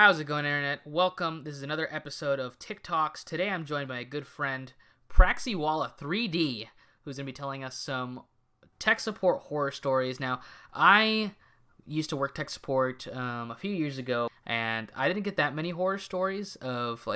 How's it going, Internet? Welcome. This is another episode of TikToks. Today I'm joined by a good friend, Praxiwalla3d, who's going to be telling us some tech support horror stories. Now, I used to work tech support a few years ago, and I didn't get that many horror stories of,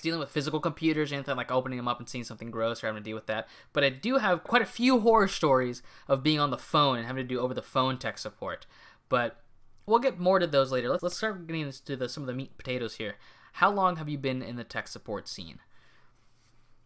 dealing with physical computers or anything, like opening them up and seeing something gross or having to deal with that. But I do have quite a few horror stories of being on the phone and having to do over-the-phone tech support. But we'll get more to those later. Let's start getting into some of the meat and potatoes here. How long have you been in the tech support scene?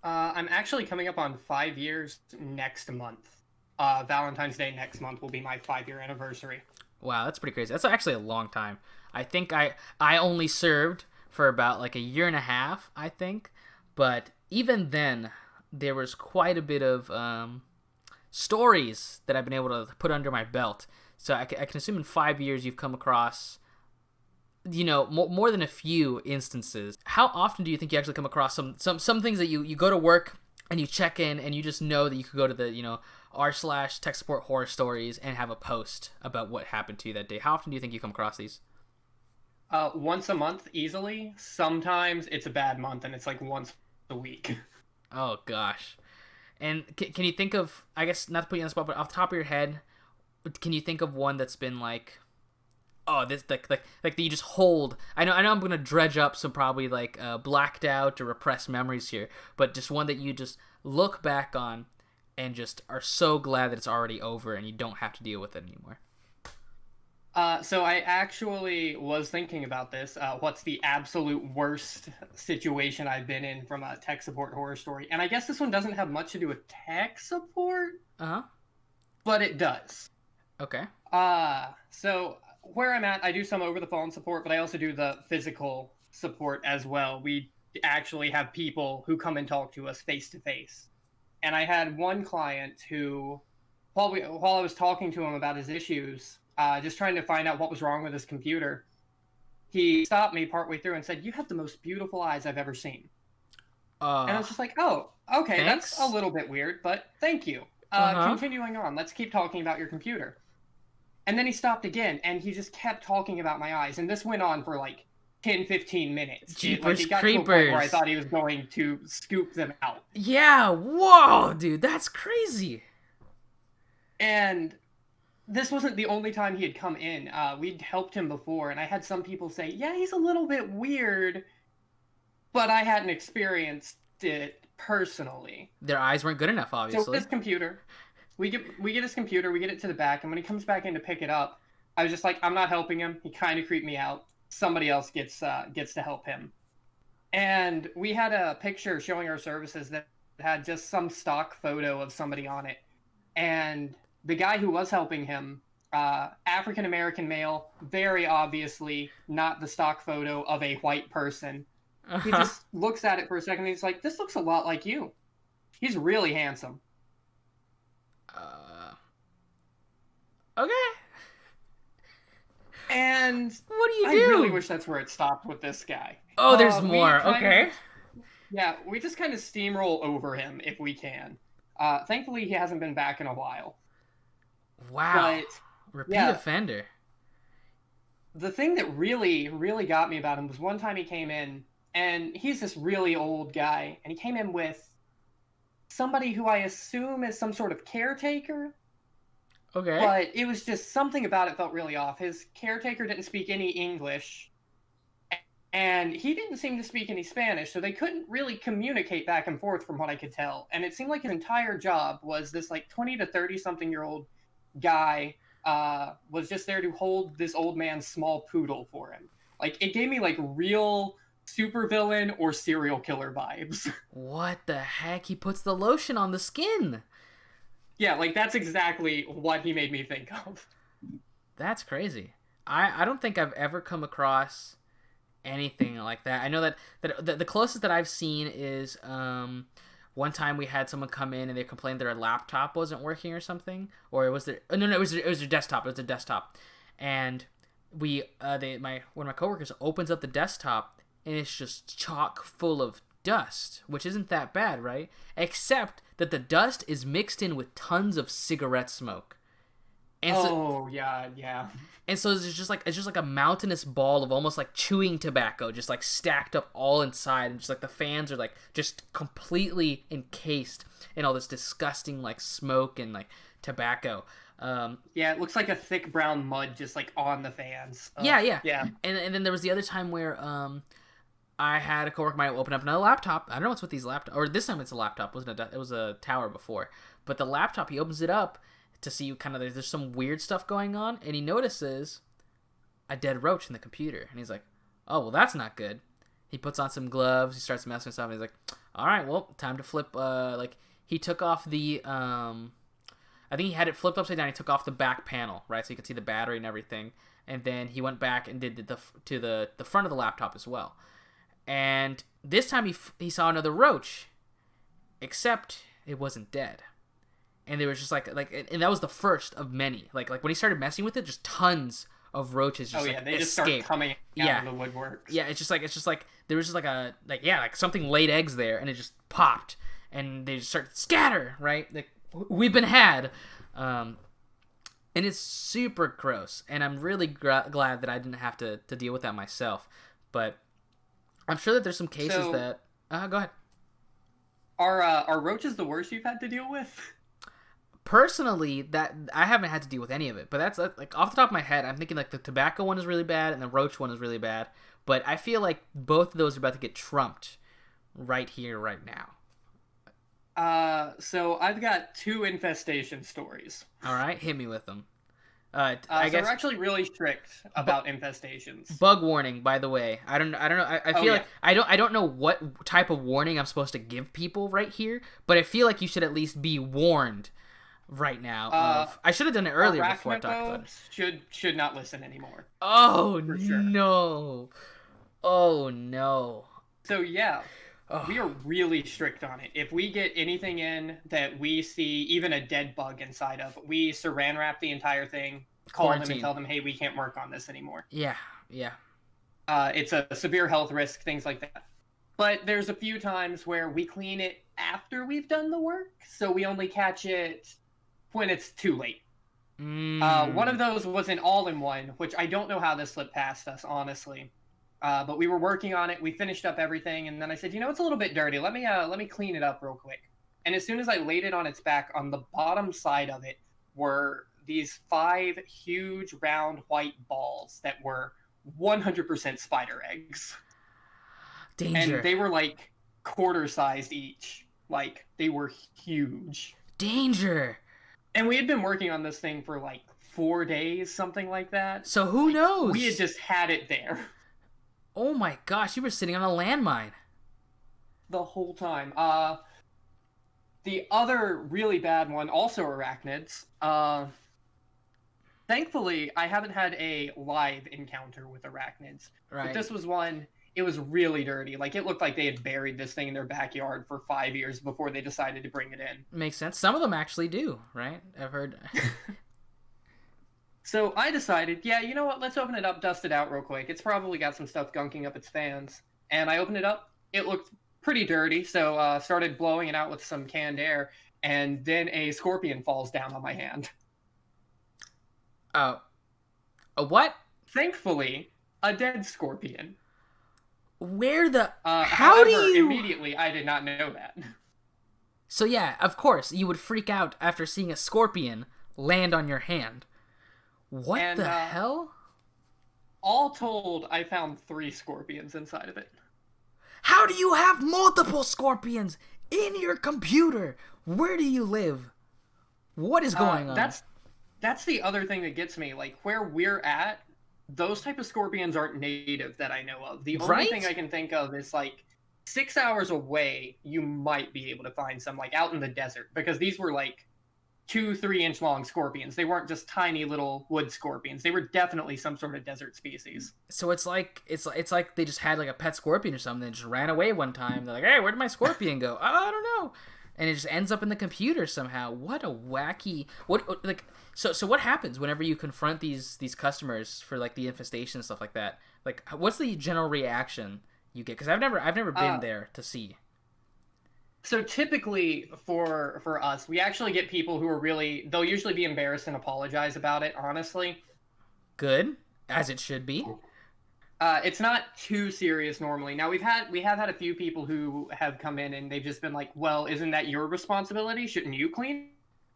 I'm actually coming up on 5 years next month. Valentine's Day next month will be my 5-year anniversary. Wow, that's pretty crazy. That's actually a long time. I think I only served for about like a year and a half, I think. But even then, there was quite a bit of stories that I've been able to put under my belt. So I can assume in 5 years you've come across, more than a few instances. How often do you think you actually come across some things that you go to work and you check in and you just know that you could go to the, r/tech support horror stories and have a post about what happened to you that day? How often do you think you come across these? Once a month, easily. Sometimes it's a bad month and it's like once a week. Oh, gosh. And can you think of, I guess, not to put you on the spot, but off the top of your head, can you think of one that's been like, oh, this like that you just hold? I know I'm gonna dredge up some probably blacked out or repressed memories here, but just one that you just look back on and just are so glad that it's already over and you don't have to deal with it anymore. So I actually was thinking about this. What's the absolute worst situation I've been in from a tech support horror story? And I guess this one doesn't have much to do with tech support. But it does. Okay. So where I'm at, I do some over-the-phone support, but I also do the physical support as well. We actually have people who come and talk to us face-to-face. And I had one client who, while I was talking to him about his issues, just trying to find out what was wrong with his computer, he stopped me partway through and said, "You have the most beautiful eyes I've ever seen." And I was just like, oh, okay, thanks? That's a little bit weird, but thank you. Continuing on, let's keep talking about your computer. And then he stopped again, and he just kept talking about my eyes. And this went on for like 10, 15 minutes. Jeepers it got creepers. to a point where I thought he was going to scoop them out. Yeah, whoa, dude, that's crazy. And this wasn't the only time he had come in. We'd helped him before, and I had some people say, yeah, he's a little bit weird, but I hadn't experienced it personally. Their eyes weren't good enough, obviously. So this computer, we get his computer, we get it to the back, and when he comes back in to pick it up, I was just like, I'm not helping him. He kind of creeped me out. Somebody else gets to help him. And we had a picture showing our services that had just some stock photo of somebody on it. And the guy who was helping him, African-American male, very obviously not the stock photo of a white person. He just looks at it for a second and he's like, this looks a lot like you. He's really handsome. Okay. And what do you I do? really wish that's where it stopped with this guy. Oh, there's more. Okay. We just kind of steamroll over him if we can. Thankfully, he hasn't been back in a while. Wow. But, repeat offender. The thing that really, really got me about him was one time he came in, and he's this really old guy, and he came in with somebody who I assume is some sort of caretaker. Okay. But it was just something about it felt really off. His caretaker didn't speak any English, and he didn't seem to speak any Spanish, so they couldn't really communicate back and forth from what I could tell. And it seemed like his entire job was this 20 to 30-something-year-old guy was just there to hold this old man's small poodle for him. It gave me real supervillain or serial killer vibes. What the heck? He puts the lotion on the skin. Yeah, that's exactly what he made me think of. That's crazy. I don't think I've ever come across anything like that. I know that the closest that I've seen is one time we had someone come in and they complained their laptop wasn't working or something, or it was their it was their desktop. It was their desktop, and one of my coworkers opens up the desktop and it's just chock full of dust, which isn't that bad, right? Except that the dust is mixed in with tons of cigarette smoke. And so, Oh yeah, yeah. and so it's just like a mountainous ball of almost like chewing tobacco, just like stacked up all inside, and just like the fans are like just completely encased in all this disgusting like smoke and like tobacco. Yeah, it looks like a thick brown mud just like on the fans. Yeah. Yeah. And then there was the other time where I had a coworker might open up another laptop. I don't know what's with these laptops, or this time it's a laptop. It was a tower before, but the laptop, he opens it up to see kind of there's some weird stuff going on, and he notices a dead roach in the computer, and he's like, "Oh well, that's not good." He puts on some gloves, he starts messing with stuff, and he's like, "All right, well, time to flip." Like he took off the I think he had it flipped upside down. He took off the back panel, right, so you could see the battery and everything, and then he went back and did the front of the laptop as well. And this time he saw another roach, except it wasn't dead. And there was just like and that was the first of many. Like when he started messing with it, just tons of roaches just they just start coming out of the woodworks. Yeah, it's just like there was just like something laid eggs there, and it just popped, and they just start to scatter, right? Like we've been had, and it's super gross. And I'm really glad that I didn't have to deal with that myself. But I'm sure that there's some cases that go ahead. Are roaches the worst you've had to deal with? Personally, that I haven't had to deal with any of it, but that's like off the top of my head, I'm thinking like the tobacco one is really bad and the roach one is really bad, but I feel like both of those are about to get trumped right here, right now. So I've got 2 infestation stories. All right, hit me with them. I guess we're actually really strict about infestations. Bug warning, by the way. I don't know. I feel like I don't know what type of warning I'm supposed to give people right here, but I feel like you should at least be warned right now. I should have done it earlier before I talked about it. Should not listen anymore. Oh no! Oh no! So yeah, we are really strict on it. If we get anything in that we see, even a dead bug inside of, we saran wrap the entire thing, call them and tell them, hey, we can't work on this anymore. Yeah. It's a severe health risk, things like that. But there's a few times where we clean it after we've done the work, so we only catch it when it's too late. One of those was an all-in-one, which I don't know how this slipped past us, honestly. But we were working on it. We finished up everything, and then I said, it's a little bit dirty. Let me clean it up real quick. And as soon as I laid it on its back, on the bottom side of it were these 5 huge round white balls that were 100% spider eggs. Danger. And they were like quarter-sized each. Like, they were huge. Danger. And we had been working on this thing for like 4 days, something like that. So who knows? We had just had it there. Oh my gosh, you were sitting on a landmine. The whole time. The other really bad one, also arachnids. Thankfully, I haven't had a live encounter with arachnids. Right. But this was one, it was really dirty. Like, it looked like they had buried this thing in their backyard for 5 years before they decided to bring it in. Makes sense. Some of them actually do, right? I've heard... So I decided, you know what, let's open it up, dust it out real quick. It's probably got some stuff gunking up its fans. And I opened it up. It looked pretty dirty, so started blowing it out with some canned air, and then a scorpion falls down on my hand. A what? Thankfully, a dead scorpion. Where the... how however, do you... Immediately, I did not know that. So yeah, of course, you would freak out after seeing a scorpion land on your hand. What the hell? All told, I found 3 scorpions inside of it. How do you have multiple scorpions in your computer? Where do you live? What is going on? That's the other thing that gets me. Like, where we're at, those type of scorpions aren't native that I know of. The only thing I can think of is, like, 6 hours away, you might be able to find some, like, out in the desert. Because these were, like, 2-3 inch long scorpions. They weren't just tiny little wood scorpions. They were definitely some sort of desert species. So it's like they just had like a pet scorpion or something and just ran away one time. They're like, hey, where did my scorpion go? I don't know. And it just ends up in the computer somehow. What a wacky... So what happens whenever you confront these customers for like the infestation and stuff like that? Like, what's the general reaction you get? Because I've never been there to see. So typically for us, we actually get people who are they'll usually be embarrassed and apologize about it, honestly. Good, as it should be. It's not too serious normally. Now we have had a few people who have come in and they've just been like, "Well, isn't that your responsibility? Shouldn't you clean?"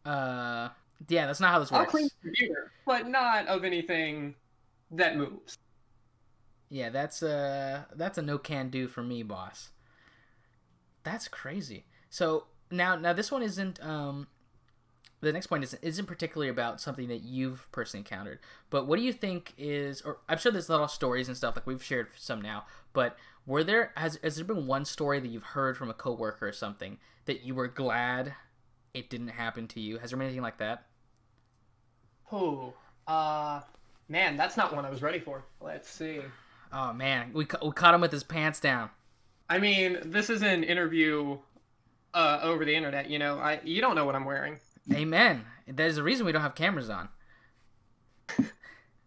Uh, yeah, that's not how this I'll works. clean the computer, but not of anything that moves. Yeah, that's a no can do for me, boss. That's crazy. So now this one isn't the next point isn't particularly about something that you've personally encountered, but what do you think is, or I'm sure there's little stories and stuff like we've shared some now, but has there been one story that you've heard from a coworker or something that you were glad it didn't happen to you? Has there been anything like that? Oh, man, that's not one I was ready for. Let's see. Oh man, we caught him with his pants down. I mean, this is an interview over the internet. You don't know what I'm wearing. Amen. There's a reason we don't have cameras on.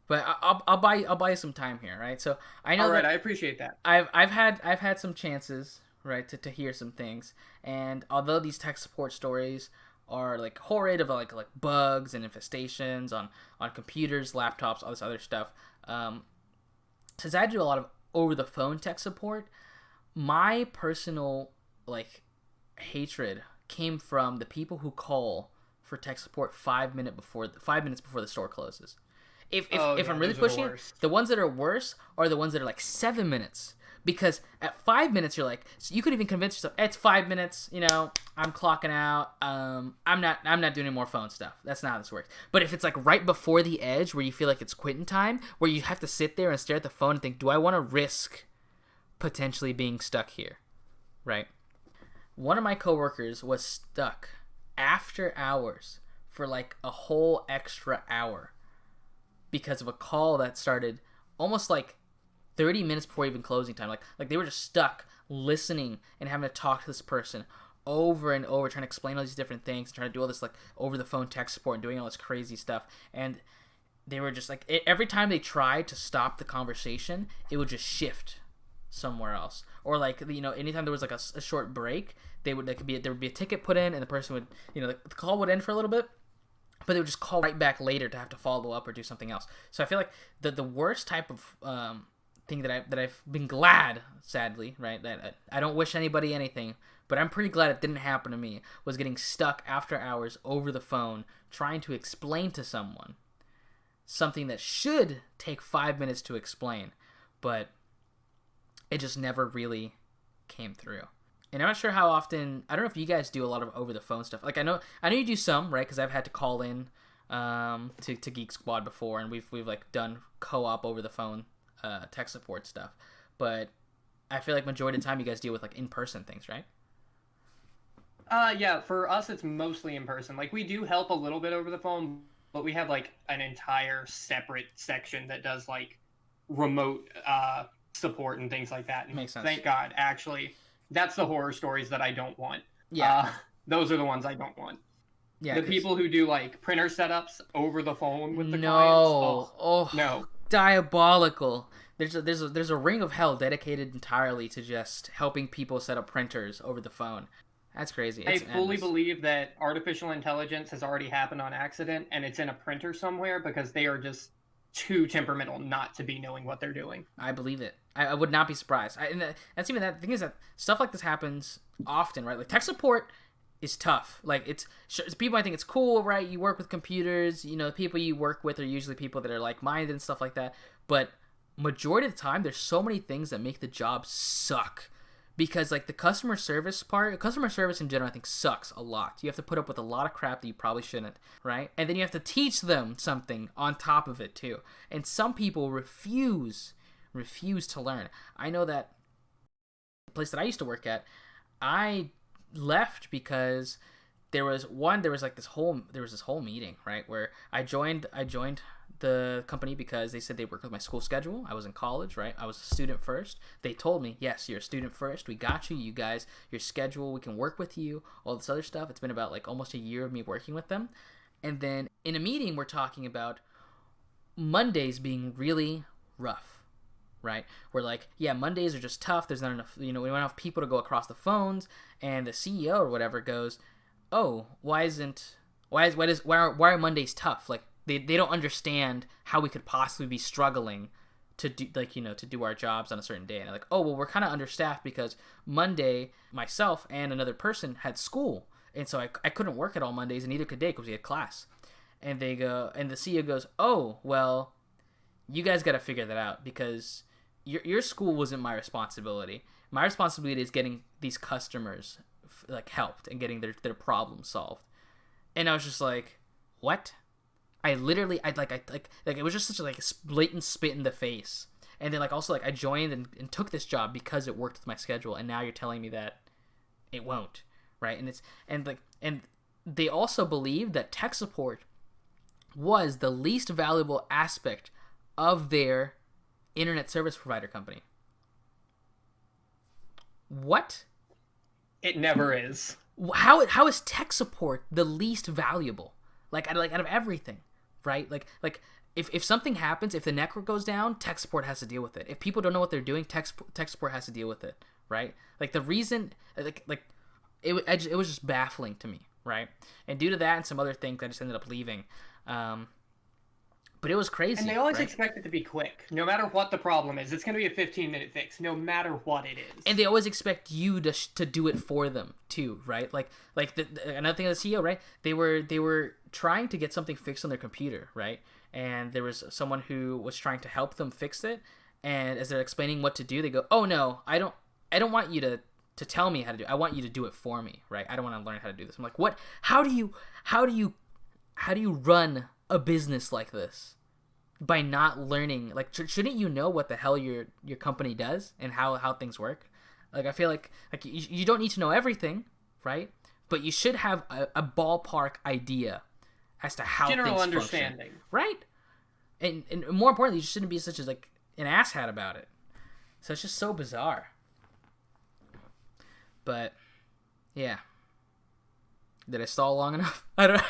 But I'll buy you some time here, right? So I know. All right, I appreciate that. I've had some chances, right, to hear some things, and although these tech support stories are like horrid of like bugs and infestations on computers, laptops, all this other stuff, since I do a lot of over the phone tech support, my personal like hatred came from the people who call for tech support 5 minutes before the store closes. If I'm really pushing it, the ones that are worse are the ones that are like 7 minutes. Because at 5 minutes, you're like, so you could even convince yourself, it's 5 minutes, I'm clocking out, I'm not doing any more phone stuff. That's not how this works. But if it's like right before the edge where you feel like it's quitting time, where you have to sit there and stare at the phone and think, do I want to risk potentially being stuck here, right? One of my coworkers was stuck after hours for like a whole extra hour because of a call that started almost like 30 minutes before even closing time. Like they were just stuck listening and having to talk to this person over and over, trying to explain all these different things, trying to do all this like over the phone tech support and doing all this crazy stuff. And they were just like, every time they tried to stop the conversation, it would just shift somewhere else. Or like, anytime there was like a short break, there would be a ticket put in and the person would, the call would end for a little bit, but they would just call right back later to have to follow up or do something else. So I feel like the worst type of thing that I've been glad, sadly, right, that I don't wish anybody anything, but I'm pretty glad it didn't happen to me, was getting stuck after hours over the phone trying to explain to someone something that should take 5 minutes to explain, but it just never really came through. And I'm not sure how often, I don't know if you guys do a lot of over the phone stuff. Like I know you do some, right? Because I've had to call in to Geek Squad before, and we've like done co-op over the phone tech support stuff. But I feel like majority of the time you guys deal with like in-person things, right? Yeah, for us it's mostly in person. Like we do help a little bit over the phone, but we have like an entire separate section that does like remote support and things like that. And makes sense. Thank God, actually, that's the horror stories that I don't want. Yeah. Those are the ones I don't want. Yeah. The people who do like printer setups over the phone with the clients. No. Diabolical. There's a ring of hell dedicated entirely to just helping people set up printers over the phone. That's crazy. I fully believe that artificial intelligence has already happened on accident and it's in a printer somewhere because they are just too temperamental not to be knowing what they're doing. I believe it. I would not be surprised. That's even that. The thing is that stuff like this happens often, right? Like tech support is tough. Like it's people. I think it's cool, right? You work with computers. The people you work with are usually people that are like-minded and stuff like that. But majority of the time, there's so many things that make the job suck. Because like the customer service in general, I think sucks a lot. You have to put up with a lot of crap that you probably shouldn't, right? And then you have to teach them something on top of it too. And some people refuse to learn. I know that the place that I used to work at, I left because there was this whole meeting, right, where I joined the company because they said they worked with my school schedule. I was in college, right? I was a student first. They told me, yes, you're a student first. We got you guys, your schedule, we can work with you, all this other stuff. It's been about like almost a year of me working with them. And then in a meeting, we're talking about Mondays being really rough. right? Where like, yeah, Mondays are just tough. There's not enough, we don't have enough people to go across the phones. And the CEO or whatever goes, oh, why are Mondays tough? Like they don't understand how we could possibly be struggling to do to do our jobs on a certain day. And they're like, oh, well, we're kind of understaffed because Monday myself and another person had school, and so I couldn't work at all Mondays, and neither could they because we had class. And they go, and the CEO goes, oh, well, you guys got to figure that out because your school wasn't my responsibility. My responsibility is getting these customers helped and getting their problems solved. And I was just like, what? I literally, it was just such a blatant spit in the face. And then also I joined and took this job because it worked with my schedule. And now you're telling me that it won't, right? And they also believe that tech support was the least valuable aspect of their internet service provider company. What? It never is. How is tech support the least valuable? Out of everything, right? If something happens, if the network goes down, tech support has to deal with it. If people don't know what they're doing, tech support has to deal with it, right? The reason, it was just baffling to me, right? And due to that and some other things, I just ended up leaving. But it was crazy. And they always right? expect it to be quick. No matter what the problem is, it's going to be a 15-minute fix, no matter what it is. And they always expect you to do it for them too, right? Another thing of the CEO, right? They were trying to get something fixed on their computer, right? And there was someone who was trying to help them fix it. And as they're explaining what to do, they go, "Oh no, I don't want you to tell me how to do it. I want you to do it for me, right? I don't want to learn how to do this." I'm like, "What? How do you run a business like this by not learning? Shouldn't you know what the hell your company does and how things work?" I feel like you don't need to know everything, right? But you should have a ballpark idea as to how general things understanding, function, right? And more importantly, you shouldn't be such as an asshat about it. So it's just so bizarre. But yeah, did I stall long enough? I don't.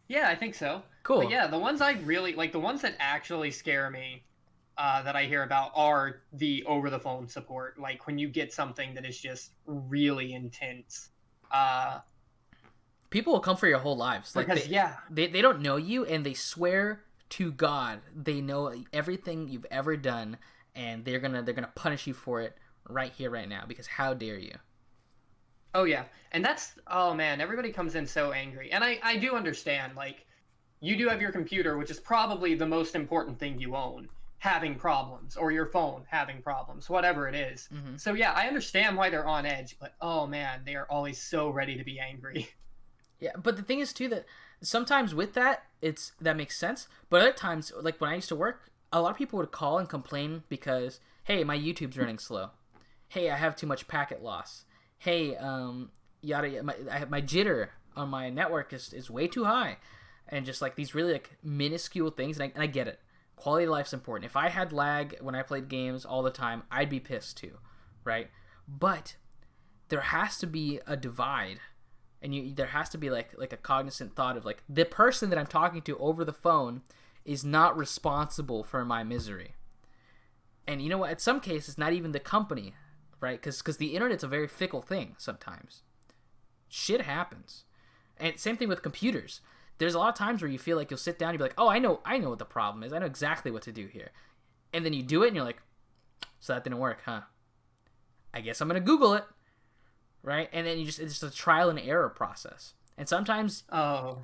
Yeah, I think so. Cool. But yeah, the ones I really the ones that actually scare me, that I hear about are the over-the-phone support. When you get something that is just really intense. People will come for your whole lives. Because they don't know you, and they swear to God they know everything you've ever done, and they're gonna punish you for it right here, right now. Because how dare you? Oh yeah, and oh man, everybody comes in so angry, and I do understand. You do have your computer, which is probably the most important thing you own, having problems, or your phone having problems, whatever it is. Mm-hmm. So yeah, I understand why they're on edge, but oh man, they are always so ready to be angry. Yeah, but the thing is too that sometimes with that that makes sense, but other times, when I used to work, a lot of people would call and complain because, hey, my YouTube's running slow. Hey, I have too much packet loss. Hey, my jitter on my network is way too high. And just these really minuscule things, and I get it. Quality of life's important. If I had lag when I played games all the time, I'd be pissed too, right? But there has to be a divide, and there has to be a cognizant thought of the person that I'm talking to over the phone is not responsible for my misery. And you know what? In some cases, not even the company, right? Because the internet's a very fickle thing sometimes. Shit happens. And same thing with computers. There's a lot of times where you feel like you'll sit down and you'll be like, oh, I know what the problem is. I know exactly what to do here. And then you do it and you're like, so that didn't work, huh? I guess I'm going to Google it. Right? And then it's just a trial and error process. And sometimes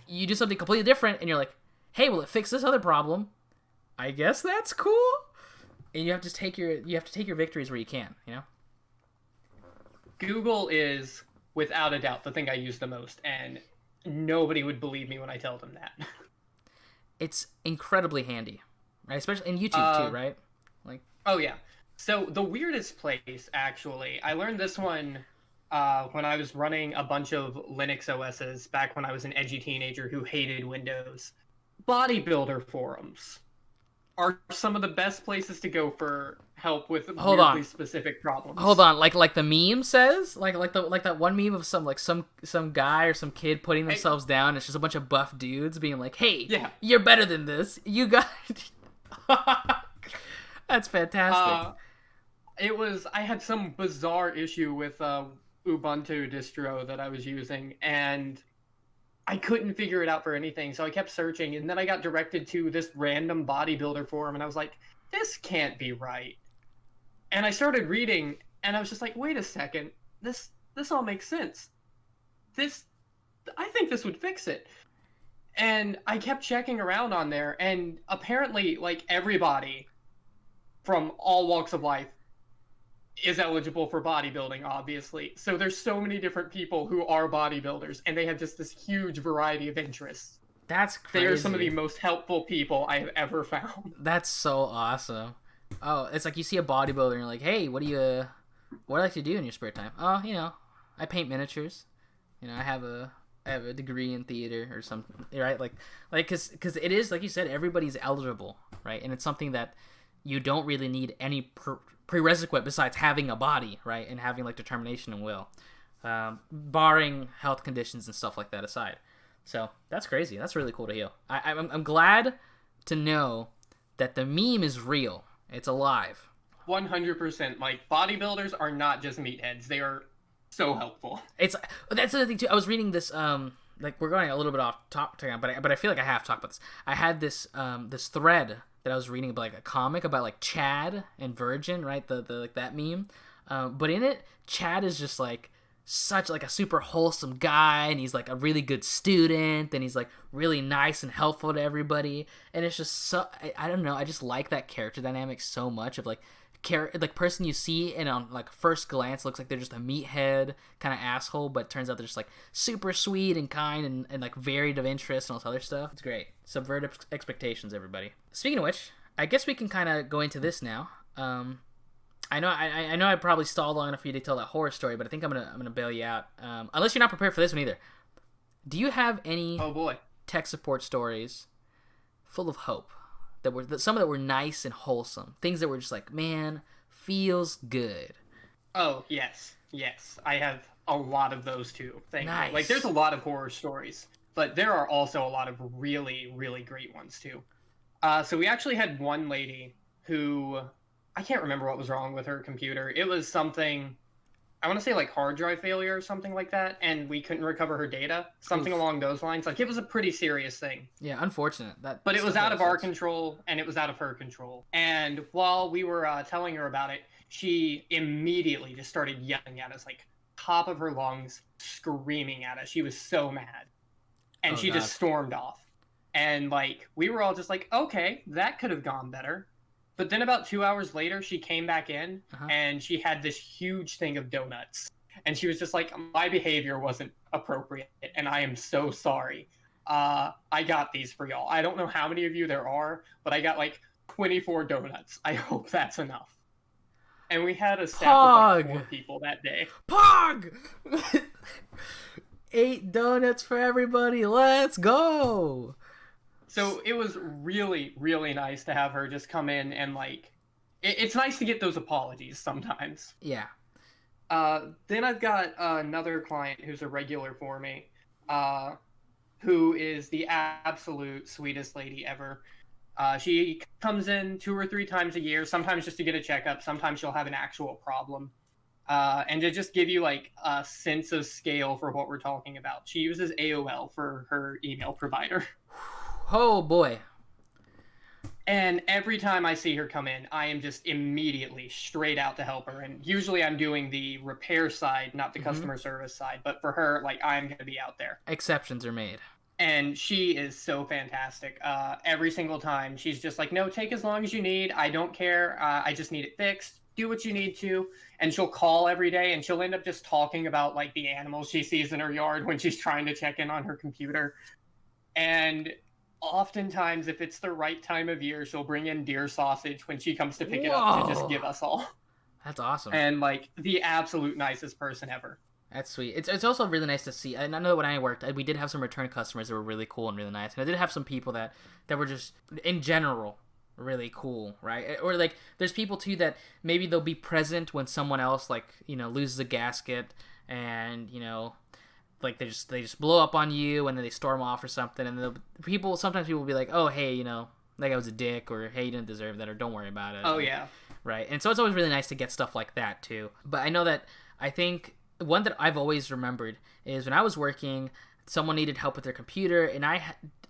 you do something completely different and you're like, hey, well, it fixed this other problem. I guess that's cool. And you have to take your victories where you can, Google is without a doubt the thing I use the most, and nobody would believe me when I tell them that. It's incredibly handy, right? Especially in YouTube too, right? Oh yeah. So the weirdest place, actually, I learned this one when I was running a bunch of Linux OSs back when I was an edgy teenager who hated Windows. Bodybuilder forums are some of the best places to go for help with weirdly specific problems. Hold on, like the meme says, like that one meme of some guy or some kid putting themselves down. It's just a bunch of buff dudes being like, "Hey, you're better than this. You got." That's fantastic. I had some bizarre issue with Ubuntu distro that I was using, and I couldn't figure it out for anything, so I kept searching, and then I got directed to this random bodybuilder forum, and I was like, this can't be right. And I started reading, and I was just like, wait a second, this all makes sense. I think this would fix it. And I kept checking around on there, and apparently, like, everybody from all walks of life is eligible for bodybuilding, obviously. So there's so many different people who are bodybuilders, and they have just this huge variety of interests. That's crazy. They are some of the most helpful people I have ever found. That's so awesome. Oh, it's like you see a bodybuilder and you're like, hey, what do you like to do in your spare time? Oh, I paint miniatures. I have a degree in theater or something, right? Like, because it is, like you said, everybody's eligible, right? And it's something that you don't really need any prerequisite besides having a body, right? And having, like, determination and will, barring health conditions and stuff like that aside. So that's crazy. That's really cool to hear. I'm glad to know that the meme is real. It's alive. 100%. Like, bodybuilders are not just meatheads. They are so helpful. That's the other thing too. I was reading this. Like, we're going a little bit off topic, but I feel like I have talked about this. I had this this thread that I was reading about, like, a comic about, like, Chad and Virgin, right? The like that meme. But in it, Chad is just like such, like, a super wholesome guy, and he's like a really good student, and he's like really nice and helpful to everybody, and it's just so I don't know, I just like that character dynamic so much of, like, person you see and on, like, first glance looks like they're just a meathead kind of asshole, but it turns out they're just, like, super sweet and kind and like varied of interest and all this other stuff. It's great. Subvert expectations, everybody. Speaking of which, I guess we can kind of go into this now. I know I probably stalled long enough for you to tell that horror story, but I think I'm gonna bail you out. Unless you're not prepared for this one either. Do you have any tech support stories full of hope that some of that were nice and wholesome, things that were just like, man, feels good? Oh, yes, I have a lot of those too. Nice. Like, there's a lot of horror stories, but there are also a lot of really, really great ones too. So we actually had one lady who, I can't remember what was wrong with her computer. It was something, I want to say, like, hard drive failure or something like that, and we couldn't recover her data. Something along those lines. Like, it was a pretty serious thing. Yeah, unfortunate. But it was out of our control, and it was out of her control. And while we were telling her about it, she immediately just started yelling at us, like, top of her lungs, screaming at us. She was so mad. And she just stormed off. And, like, we were all just like, okay, that could have gone better. But then about 2 hours later, she came back in, and she had this huge thing of donuts. And she was just like, my behavior wasn't appropriate, and I am so sorry. I got these for y'all. I don't know how many of you there are, but I got, like, 24 donuts. I hope that's enough. And we had a staff of, like, 4 people that day. Pog! 8 donuts for everybody. Let's go! So it was really, really nice to have her just come in and, like, it's nice to get those apologies sometimes. Yeah. Then I've got another client who's a regular for me, who is the absolute sweetest lady ever. She comes in 2 or 3 times a year, sometimes just to get a checkup, sometimes she'll have an actual problem. And to just give you, like, a sense of scale for what we're talking about, she uses AOL for her email provider. Oh, boy. And every time I see her come in, I am just immediately straight out to help her. And usually I'm doing the repair side, not the customer service side. But for her, like, I'm going to be out there. Exceptions are made. And she is so fantastic. Every single time, she's just like, no, take as long as you need. I don't care. I just need it fixed. Do what you need to. And she'll call every day, and she'll end up just talking about, like, the animals she sees in her yard when she's trying to check in on her computer. And oftentimes, if it's the right time of year, she'll bring in deer sausage when she comes to pick it up to just give us all. That's awesome. And, like, the absolute nicest person ever. That's sweet. It's also really nice to see. And I know when I worked, we did have some return customers that were really cool and really nice. And I did have some people that were just, in general, really cool, right? Or, like, there's people, too, that maybe they'll be present when someone else, like, loses a gasket, and, like, they just blow up on you, and then they storm off or something, and sometimes people will be like, oh, hey, like I was a dick, or hey, you didn't deserve that, or don't worry about it. Oh yeah. Right. And so it's always really nice to get stuff like that too. But I know that I think one that I've always remembered is when I was working, someone needed help with their computer, and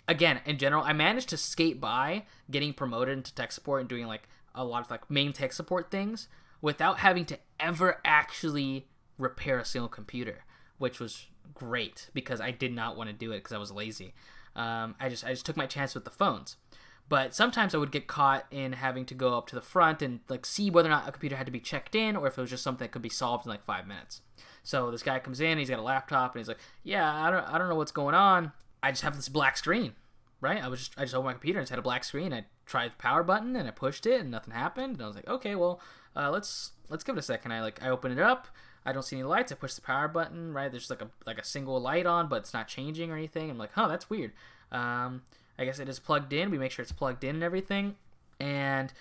again, in general, I managed to skate by getting promoted into tech support and doing like a lot of like main tech support things without having to ever actually repair a single computer, which was great because I did not want to do it because I was lazy. I just took my chance with the phones. But sometimes I would get caught in having to go up to the front and like see whether or not a computer had to be checked in or if it was just something that could be solved in like 5 minutes. So this guy comes in, he's got a laptop, and he's like, "Yeah, I don't know what's going on. I just have this black screen." Right? I just opened my computer and it had a black screen. I tried the power button and I pushed it and nothing happened. And I was like, "Okay, well, let's give it a second." I open it up. I don't see any lights. I push the power button. Right? There's like a single light on, but it's not changing or anything. I'm like, "Huh, that's weird." I guess it is plugged in. We make sure it's plugged in and everything. And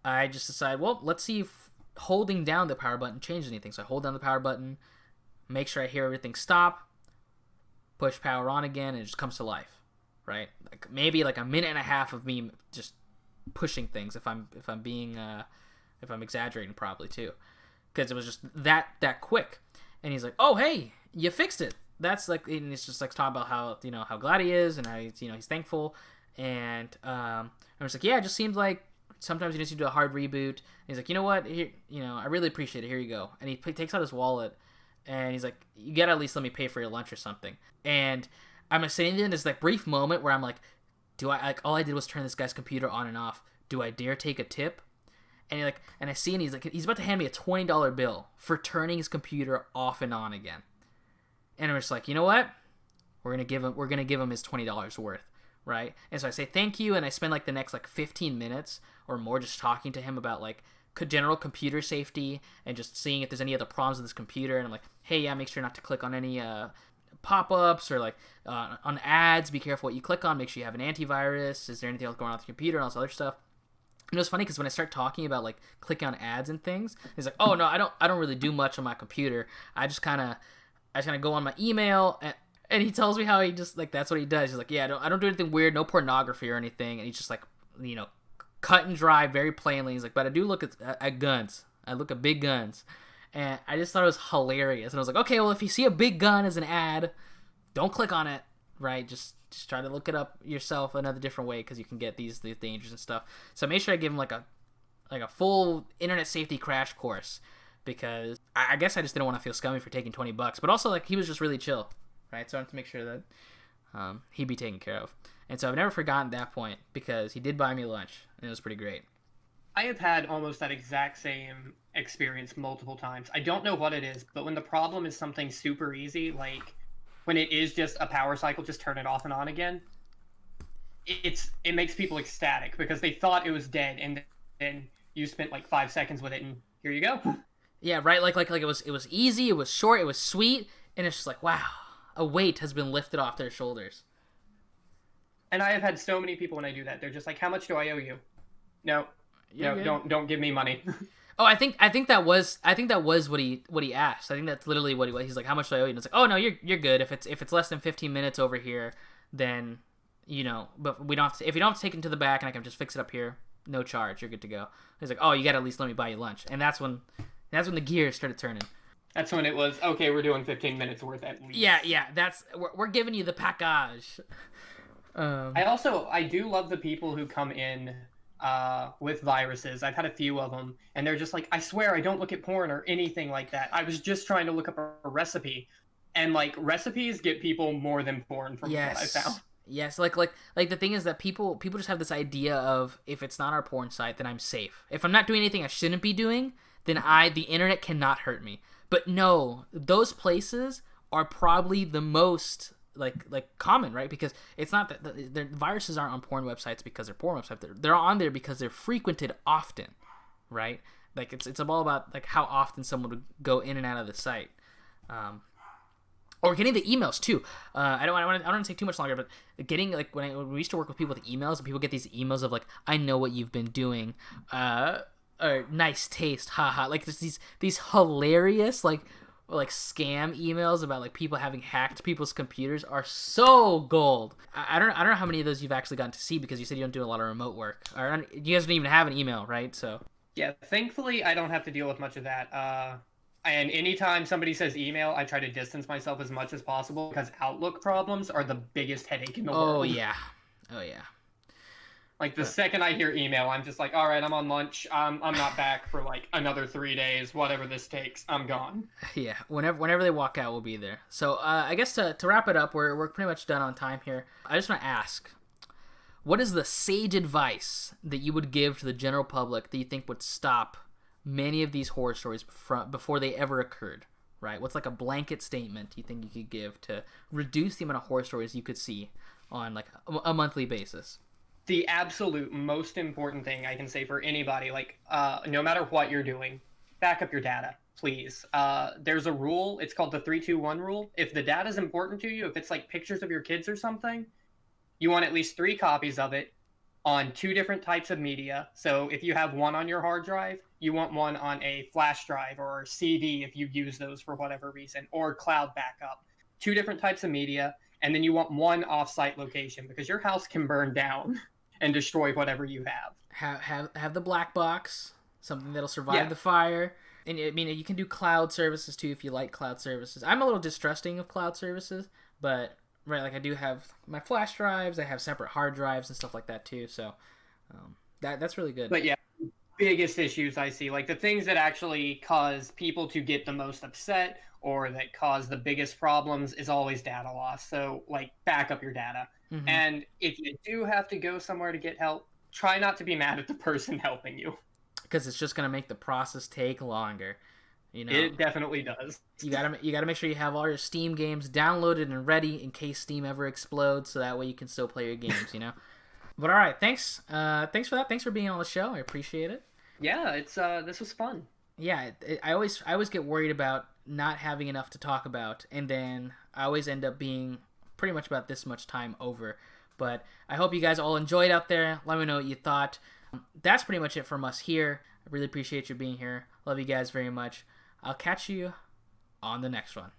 I just decide, well, let's see if holding down the power button changes anything. So I hold down the power button, make sure I hear everything stop, push power on again, and it just comes to life, right? Like maybe like a minute and a half of me just pushing things if I'm exaggerating probably too, because it was just that quick. And he's like, "Oh, hey, you fixed it." That's like, and it's just like talking about how glad he is and how he's thankful. And I was like, "Yeah, it just seems like sometimes you just need to do a hard reboot." And he's like, "You know what? Here, I really appreciate it. Here you go." And he takes out his wallet and he's like, "You gotta at least let me pay for your lunch or something." And I'm sitting there in this like brief moment where I'm like, all I did was turn this guy's computer on and off. Do I dare take a tip? And I see, and he's about to hand me a $20 bill for turning his computer off and on again. And I'm just like, you know what? We're gonna give him his $20 worth, right? And so I say thank you, and I spend like the next like 15 minutes or more just talking to him about like general computer safety and just seeing if there's any other problems with this computer. And I'm like, hey, yeah, make sure not to click on any pop-ups or like on ads. Be careful what you click on. Make sure you have an antivirus. Is there anything else going on with the computer and all this other stuff? And it was funny because when I start talking about like clicking on ads and things, he's like, "Oh no, I don't really do much on my computer. I just kind of go on my email." And he tells me how he just like that's what he does. He's like, "Yeah, I don't do anything weird, no pornography or anything." And he's just like, cut and dry, very plainly. He's like, "But I do look at guns. I look at big guns." And I just thought it was hilarious. And I was like, "Okay, well, if you see a big gun as an ad, don't click on it, right? Just try to look it up yourself another different way because you can get these dangers and stuff." So I made sure I give him like a full internet safety crash course because I guess I just didn't want to feel scummy for taking $20, but also like he was just really chill, right? So I wanted to make sure that he'd be taken care of. And so I've never forgotten that point because he did buy me lunch and it was pretty great. I have had almost that exact same experience multiple times. I don't know what it is, but when the problem is something super easy, like when it is just a power cycle, just turn it off and on again, it makes people ecstatic because they thought it was dead, and then you spent like 5 seconds with it, and here you go. Yeah, right. Like it was easy, it was short, it was sweet, and it's just like, wow, a weight has been lifted off their shoulders. And I have had so many people when I do that, they're just like, "How much do I owe you?" No, don't give me money. Oh, I think that was what he asked. I think that's literally what he's like, "How much do I owe you?" And it's like, "Oh no, you're good. If it's less than 15 minutes over here, then but we don't have to, if you don't have to take it to the back and I can just fix it up here, no charge. You're good to go." He's like, "Oh, you got to at least let me buy you lunch." And that's when the gears started turning. That's when it was, okay, we're doing 15 minutes worth at least. Yeah. We're giving you the package. I do love the people who come in with viruses. I've had a few of them, and they're just like, "I swear I don't look at porn or anything like that. I was just trying to look up a recipe." And like recipes get people more than porn from what I found. Yes, like the thing is that people just have this idea of, if it's not our porn site, then I'm safe. If I'm not doing anything I shouldn't be doing, then the internet cannot hurt me. But no, those places are probably the most like common, right? Because it's not that the viruses aren't on porn websites because they're porn websites. They're on there because they're frequented often, right? Like it's all about like how often someone would go in and out of the site, or getting the emails too. I don't want to take too much longer, but getting like when we used to work with people with emails, and people get these emails of like, "I know what you've been doing," or "nice taste, haha." Like there's these hilarious like or like scam emails about like people having hacked people's computers are so gold. I don't know how many of those you've actually gotten to see, because you said you don't do a lot of remote work. Or you guys don't even have an email, right? So Yeah, thankfully I don't have to deal with much of that. And anytime somebody says email, I try to distance myself as much as possible, because Outlook problems are the biggest headache in the world. oh yeah. Like the second I hear email, I'm just like, all right, I'm on lunch. I'm not back for like another 3 days, whatever this takes. I'm gone. Yeah, whenever they walk out, we'll be there. So I guess to wrap it up, we're pretty much done on time here. I just want to ask, what is the sage advice that you would give to the general public that you think would stop many of these horror stories before they ever occurred? Right? What's like a blanket statement you think you could give to reduce the amount of horror stories you could see on like a monthly basis? The absolute most important thing I can say for anybody, like no matter what you're doing, back up your data, please. There's a rule. It's called the 3-2-1 rule. If the data is important to you, if it's like pictures of your kids or something, you want at least 3 copies of it on 2 different types of media. So if you have one on your hard drive, you want one on a flash drive or CD if you use those for whatever reason, or cloud backup. 2 different types of media, and then you want one off-site location, because your house can burn down and destroy whatever you have. Have the black box, something that'll survive the fire. And I mean, you can do cloud services too if you like cloud services. I'm a little distrusting of cloud services, but right, like I do have my flash drives. I have separate hard drives and stuff like that too. So that's really good. But yeah, biggest issues I see, like the things that actually cause people to get the most upset or that cause the biggest problems, is always data loss. So like, back up your data. Mm-hmm. And if you do have to go somewhere to get help, try not to be mad at the person helping you, because it's just going to make the process take longer. You know, it definitely does. You gotta make sure you have all your Steam games downloaded and ready in case Steam ever explodes, so that way you can still play your games. You know. But all right, thanks for that. Thanks for being on the show. I appreciate it. Yeah, it's this was fun. Yeah, I always get worried about not having enough to talk about, and then I always end up being pretty much about this much time over. But I hope you guys all enjoyed out there. Let me know what you thought. That's pretty much it from us here. I really appreciate you being here. Love you guys very much. I'll catch you on the next one.